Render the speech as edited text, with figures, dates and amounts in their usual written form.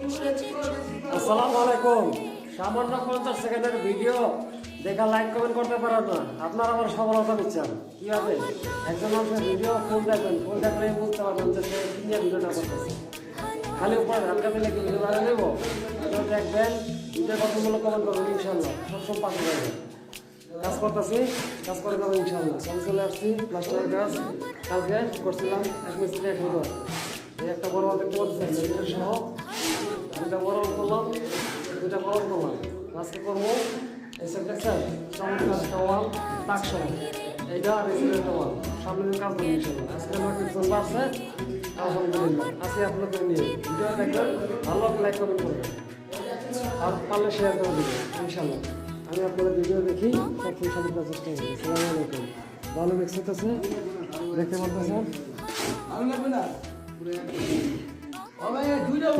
আসসালামু আলাইকুম। সামান্য 50 সেকেন্ডের ভিডিও দেখা লাইক কমেন্ট করতে পারেন না, আপনারা আমার সফলতা দিচ্ছেন কিভাবে? একজন মানুষের ভিডিও ফুল দেখবেন, ফুল দেখলে বুঝতে পারবেন যে সে কি নিয়ে ভিডিওটা করতেছে। খালি উপরে হালকা দিলে কি ভিডিও বানিয়ে নেবো? ভিডিও দেখবেন, ভিডিও কথাগুলো কমেন্ট করবেন, ইনশাল্লাহ সবসময় পাশে থাকবেন। কাজ করতেছি, কাজ করে যাবো ইনশাল্লাহ। আমি চলে আসছি প্লাস্টারের কাজ, কালকে করছিলাম এক মিস্ত্রি এক লিবার। এই একটা বড় ওয়াল দেখতে পাচ্ছেন, মেডিকেল সহ দুটা বড় ওয়াল করলাম, দুটা বড় ওয়াল করলাম। আজকে করবো এসে দেখছেন চমৎকার একটা ওয়াল, তাক সহ এইটা আর এই একটা ওয়াল। সামনে দিয়ে কাজ করবো ইনশাল্লাহ। আজকে আমার কিছু বাড়ছে, আলহামদুলিল্লাহ। আজকে আপনাদের নিয়ে ভিডিও দেখবেন, ভালো লাইক কমেন্ট করবেন, আর পারলে শেয়ার করে দেবেন ইনশাল্লাহ। আমি আপনাদের ভিডিও দেখি, সবসময় সামনে চেষ্টা করি। আসসালামু আলাইকুম। ভালো মিক্স আছে, দেখতে পাচ্ছেন। আমি লাগবে না দুইটা